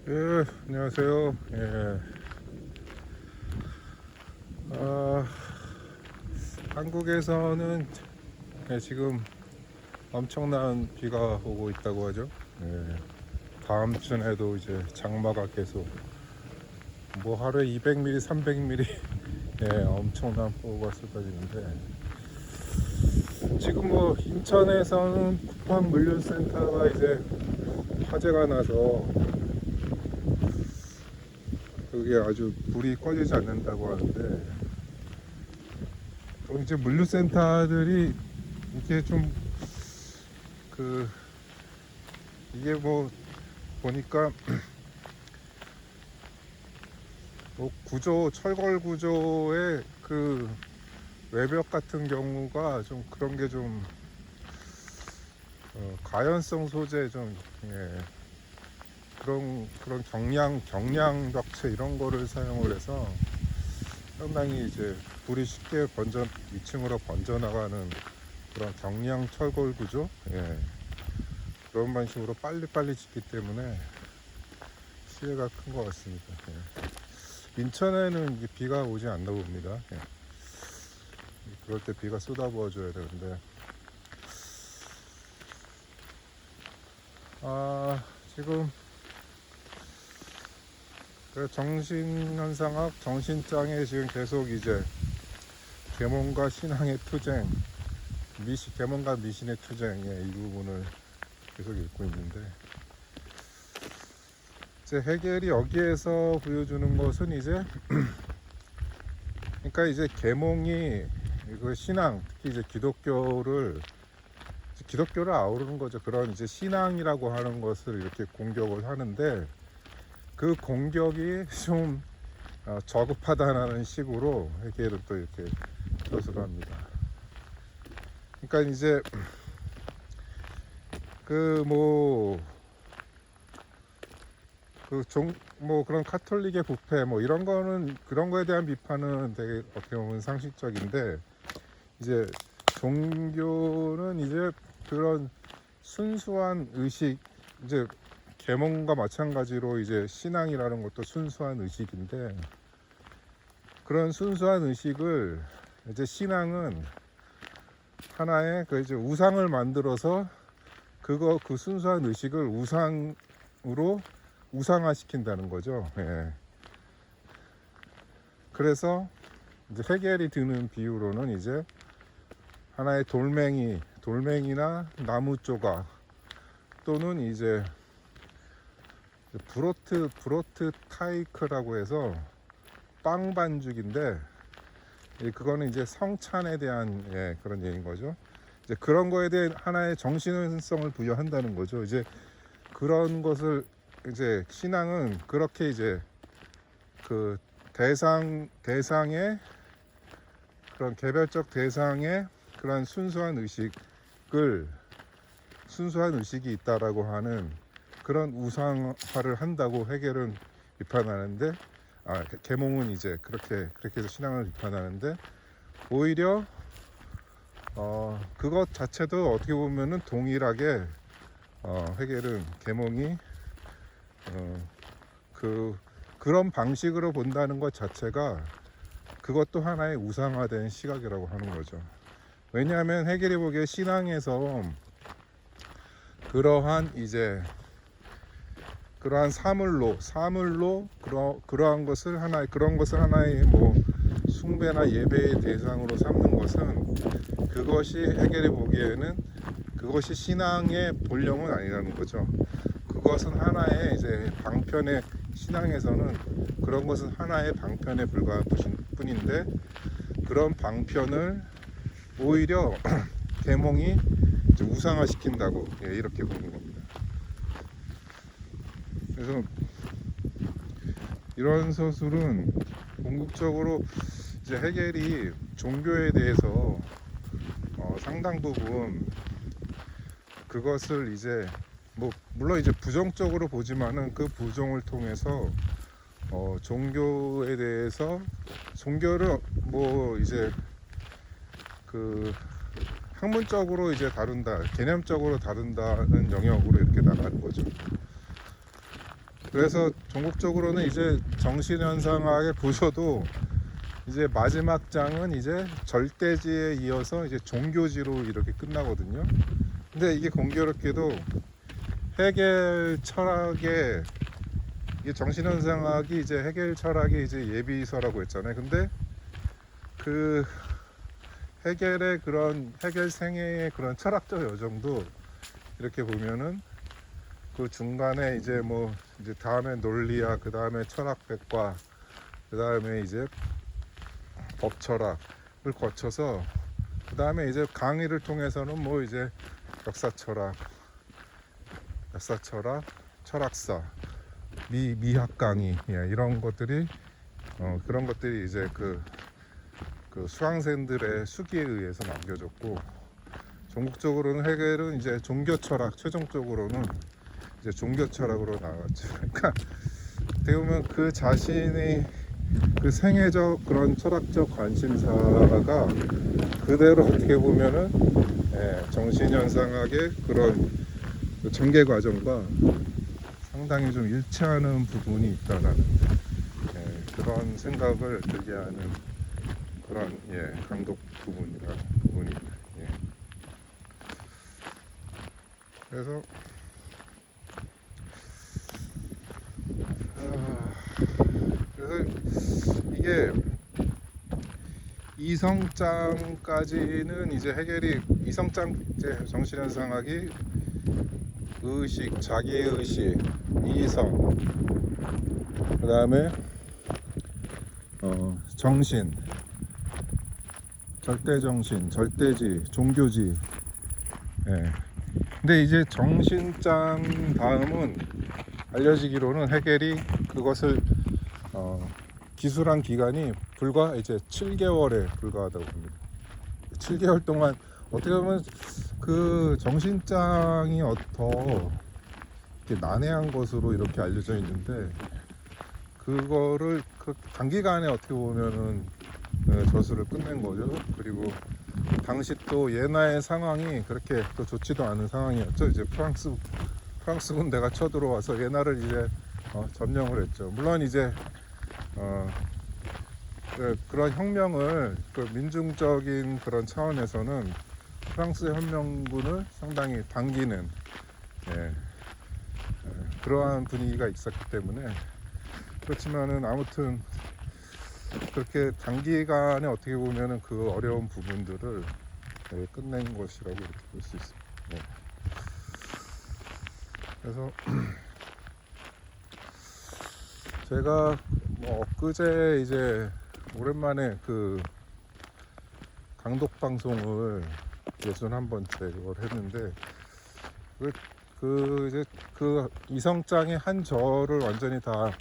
예, 안녕하세요. 예. 아, 한국에서는 지금 엄청난 비가 오고 있다고 하죠. 예. 다음 주에도 이제 장마가 계속 뭐 하루에 200mm, 300mm 예, 엄청난 폭우가 쏟아지는데 지금 뭐 인천에서는 쿠팡 물류센터가 이제 화재가 나서 그게 아주 불이 꺼지지 않는다고 하는데 또 이제 물류센터들이 이게 좀 그 이게 뭐 보니까 뭐 구조 철골 구조의 그 외벽 같은 경우가 좀 그런 게 좀 가연성 소재 좀 예, 그런 경량 벽체 이런 거를 사용을 해서 상당히 이제 불이 쉽게 2층으로 번져 나가는 그런 경량 철골 구조 예, 그런 방식으로 빨리빨리 짓기 때문에 피해가 큰 것 같습니다. 예. 인천에는 이게 비가 오지 않나 봅니다. 예. 그럴 때 비가 쏟아부어줘야 되는데 지금 그 정신현상학 정신장애 지금 계속 이제 계몽과 신앙의 투쟁 계몽과 미신의 투쟁의 이 부분을 계속 읽고 있는데 이제 해겔이 여기에서 보여주는 것은 이제 그러니까 이제 계몽이 그 신앙 특히 이제 기독교를 아우르는 거죠. 그런 이제 신앙이라고 하는 것을 이렇게 공격을 하는데 그 공격이 좀 저급하다는 식으로 해결을 또 이렇게 표수를 합니다. 그러니까 이제 뭐 그런 카톨릭의 부패 뭐 이런 거는 그런 거에 대한 비판은 되게 어떻게 보면 상식적인데 이제 종교는 이제 그런 순수한 의식 이제 계몽과 마찬가지로 이제 신앙이라는 것도 순수한 의식인데 그런 순수한 의식을 이제 신앙은 하나의 그 이제 우상을 만들어서 그 순수한 의식을 우상으로 우상화시킨다는 거죠. 예. 그래서 이제 해겔이 드는 비유로는 이제 하나의 돌멩이나 나무 조각 또는 이제 브로트 타이크라고 해서 빵 반죽인데 그거는 이제 성찬에 대한 그런 얘기인 거죠. 이제 그런 거에 대한 하나의 정신성을 부여한다는 거죠. 이제 그런 것을 이제 신앙은 그렇게 이제 그 대상의 그런 개별적 대상의 그런 순수한 의식이 있다라고 하는 그런 우상화를 한다고 해결은 비판하는데 계몽은 이제 그렇게 해서 신앙을 비판하는데 오히려 그것 자체도 어떻게 보면은 동일하게 해결은 계몽이 그런 방식으로 본다는 것 자체가 그것도 하나의 우상화된 시각이라고 하는 거죠. 왜냐하면 해결이 보기에 신앙에서 그러한 사물로 그러한 것을 하나의 뭐 숭배나 예배의 대상으로 삼는 것은 그것이 해결이 보기에는 그것이 신앙의 본령은 아니라는 거죠. 그것은 하나의 이제 방편의 신앙에서는 그런 것은 하나의 방편에 불과한 뿐인데 그런 방편을 오히려 계몽이 우상화시킨다고 이렇게 보는 겁니다. 그래서 이런 서술은 궁극적으로 이제 해겔이 종교에 대해서 상당 부분 그것을 이제 뭐 물론 이제 부정적으로 보지만은 그 부정을 통해서 종교를 뭐 이제 그 학문적으로 이제 다룬다, 개념적으로 다룬다는 영역으로 이렇게 나가는 거죠. 그래서 전국적으로는 이제 정신현상학에 보셔도 이제 마지막 장은 이제 절대지에 이어서 이제 종교지로 이렇게 끝나거든요. 근데 이게 공교롭게도 해겔 철학의 이게 정신현상학이 이제 해겔 철학의 이제 예비서라고 했잖아요. 근데 그 해겔의 그런 해겔 생애의 그런 철학적 여정도 이렇게 보면은 그 중간에 이제 뭐 이제 다음에 논리학, 그 다음에 철학백과, 그 다음에 이제 법철학을 거쳐서 그 다음에 이제 강의를 통해서는 뭐 이제 역사철학, 철학사, 미학 강의, 예, 이런 것들이 그런 것들이 이제 그 수강생들의 수기에 의해서 남겨졌고, 전국적으로는 해겔은 이제 종교철학, 최종적으로는 이제 종교철학으로 나왔죠. 그러니까 어떻게 보면 그 자신이 그 생애적 그런 철학적 관심사가 그대로 어떻게 보면은 정신현상학의 그런 그 전개 과정과 상당히 좀 일치하는 부분이 있다라는 그런 생각을 들게 하는 그런 강독 부분입니다. 예. 그래서 이게 이성장까지는 이제 해겔이 이성장 이제 정신현상학이 의식, 자기의식, 이성, 그 다음에 정신, 절대정신, 절대지, 종교지. 예. 근데 이제 정신장 다음은 알려지기로는 해겔이 그것을 기술한 기간이 불과 이제 7개월에 불과하다고 합니다. 7개월 동안 어떻게 보면 그 정신장이 더 이렇게 난해한 것으로 이렇게 알려져 있는데, 그거를 그 단기간에 어떻게 보면은 저술을 끝낸 거죠. 그리고 당시 또 예나의 상황이 그렇게 또 좋지도 않은 상황이었죠. 이제 프랑스 군대가 쳐들어와서 예나를 이제 점령을 했죠. 물론 이제 그런 혁명을 그 민중적인 그런 차원에서는 프랑스 혁명군을 상당히 반기는 그러한 분위기가 있었기 때문에, 그렇지만은 아무튼 그렇게 단기간에 어떻게 보면은 그 어려운 부분들을 끝낸 것이라고 이렇게 볼 수 있습니다. 그래서 제가 뭐 엊그제 이제 오랜만에 그 강독 방송을 61번째 그걸 했는데, 이제 그 이성장의 한 절을 완전히 다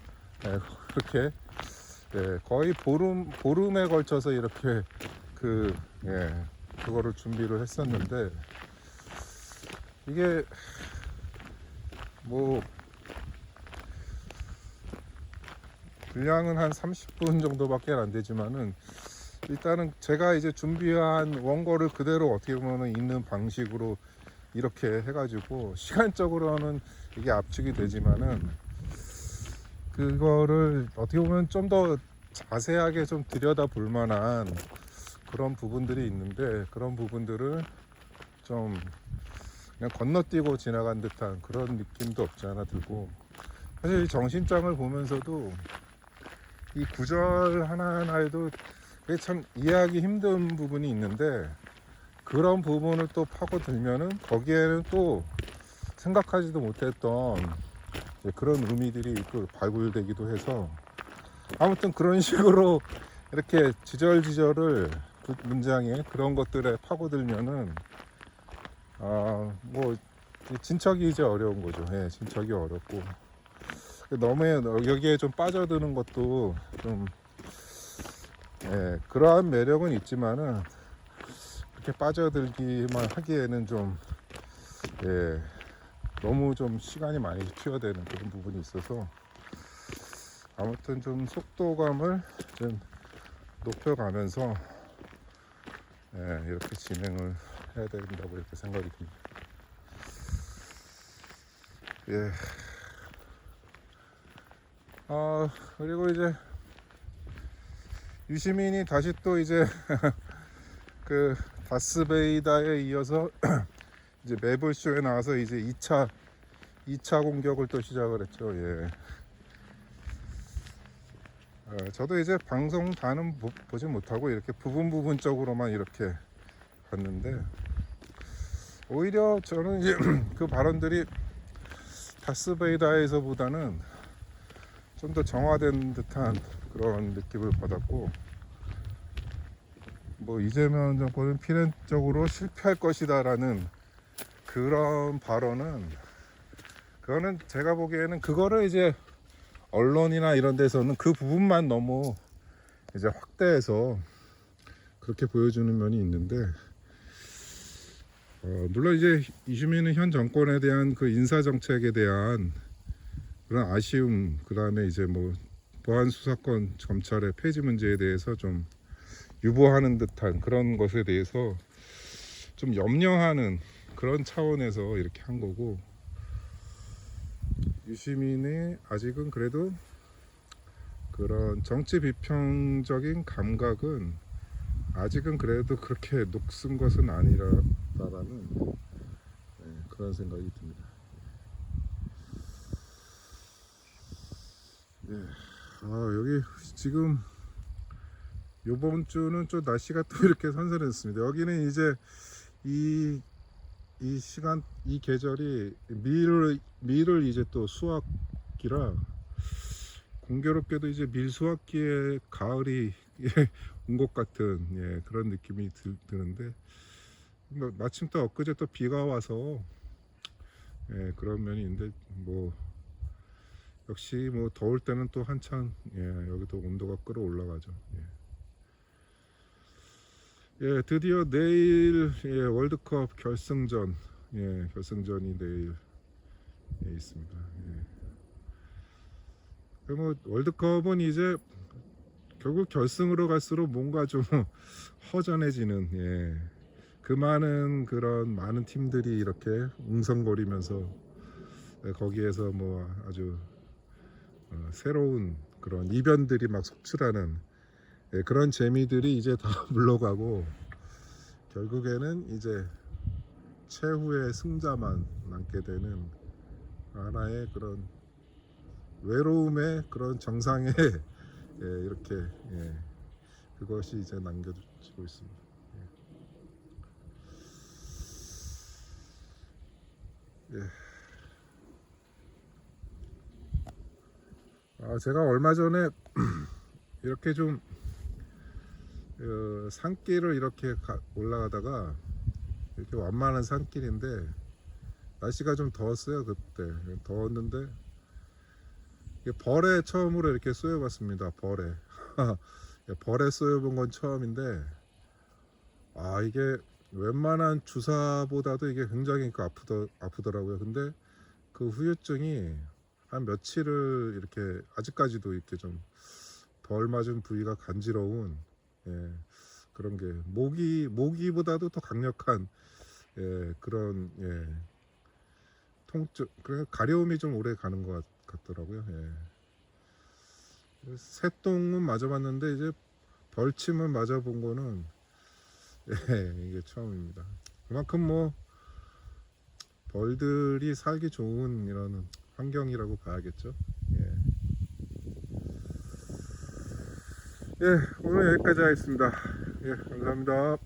그렇게 거의 보름에 걸쳐서 이렇게 그거를 준비를 했었는데, 이게 뭐 분량은 한 30분 정도밖에 안 되지만은, 일단은 제가 이제 준비한 원고를 그대로 어떻게 보면 있는 방식으로 이렇게 해가지고 시간적으로는 이게 압축이 되지만은, 그거를 어떻게 보면 좀 더 자세하게 좀 들여다 볼 만한 그런 부분들이 있는데, 그런 부분들을 좀 그냥 건너뛰고 지나간 듯한 그런 느낌도 없지 않아 들고, 사실 이 정신장을 보면서도 이 구절 하나하나에도 참 이해하기 힘든 부분이 있는데, 그런 부분을 또 파고들면은 거기에는 또 생각하지도 못했던 그런 의미들이 또 발굴되기도 해서, 아무튼 그런 식으로 이렇게 지절지절을 문장에 그런 것들에 파고들면은 뭐 진척이 이제 어려운 거죠. 진척이 어렵고, 너무 여기에 좀 빠져드는 것도 좀 그러한 매력은 있지만은 그렇게 빠져들기만 하기에는 좀 너무 좀 시간이 많이 투여되는 그런 부분이 있어서, 아무튼 좀 속도감을 좀 높여가면서 이렇게 진행을 해야 된다고 이렇게 생각이 듭니다. 그리고 이제 유시민이 다시 또 이제 그 다스베이다에 이어서 이제 매블쇼에 나와서 이제 2차 공격을 또 시작을 했죠. 예. 저도 이제 방송 다는 보지 못하고 이렇게 부분적으로만 이렇게 봤는데, 오히려 저는 이제 그 발언들이 다스베이다에서보다는 좀 더 정화된 듯한 그런 느낌을 받았고, 뭐 이재명 정권은 필연적으로 실패할 것이다라는 그런 발언은, 그거는 제가 보기에는 그거를 이제 언론이나 이런 데서는 그 부분만 너무 이제 확대해서 그렇게 보여주는 면이 있는데, 물론 이제 이슈민은 현 정권에 대한 그 인사 정책에 대한 그런 아쉬움, 그 다음에 이제 뭐 보안 수사권 검찰의 폐지 문제에 대해서 좀 유보하는 듯한 그런 것에 대해서 좀 염려하는 그런 차원에서 이렇게 한 거고, 유시민이 아직은 그래도 그런 정치 비평적인 감각은 아직은 그래도 그렇게 녹슨 것은 아니라는 그런 생각이 듭니다. 예. 여기 지금 요번 주는 좀 날씨가 또 이렇게 선선했습니다. 여기는 이제 이 시간, 이 계절이 밀을 이제 또 수확기라, 공교롭게도 이제 밀 수확기에 가을이 온 것 같은 그런 느낌이 드는데, 마침 또 엊그제 또 비가 와서 그런 면이 있는데, 뭐 역시 뭐 더울 때는 또 한참 여기도 온도가 끌어올라가죠. 드디어 내일 월드컵 결승전, 결승전이 내일 있습니다. 뭐 월드컵은 이제 결국 결승으로 갈수록 뭔가 좀 허전해지는, 그 많은 팀들이 이렇게 웅성거리면서 거기에서 뭐 아주 새로운 그런 이변들이 막 속출하는 그런 재미들이 이제 다 물러가고, 결국에는 이제 최후의 승자만 남게 되는 하나의 그런 외로움의 그런 정상에 이렇게 그것이 이제 남겨지고 있습니다. 제가 얼마 전에 이렇게 좀 산길을 이렇게 올라가다가, 이렇게 완만한 산길인데 날씨가 좀 더웠어요. 그때 더웠는데 벌에 처음으로 이렇게 쏘여봤습니다. 벌에 벌에 쏘여본 건 처음인데, 이게 웬만한 주사보다도 이게 굉장히 아프더라고요. 근데 그 후유증이 한 며칠을 이렇게, 아직까지도 이렇게 좀 벌 맞은 부위가 간지러운 그런 게 모기보다도 더 강력한 그런 통증, 그 가려움이 좀 오래 가는 것 같더라고요. 새똥은 맞아봤는데 이제 벌침을 맞아본 거는 이게 처음입니다. 그만큼 뭐 벌들이 살기 좋은 이런 환경이라고 봐야겠죠. 오늘 여기까지 하겠습니다. 감사합니다.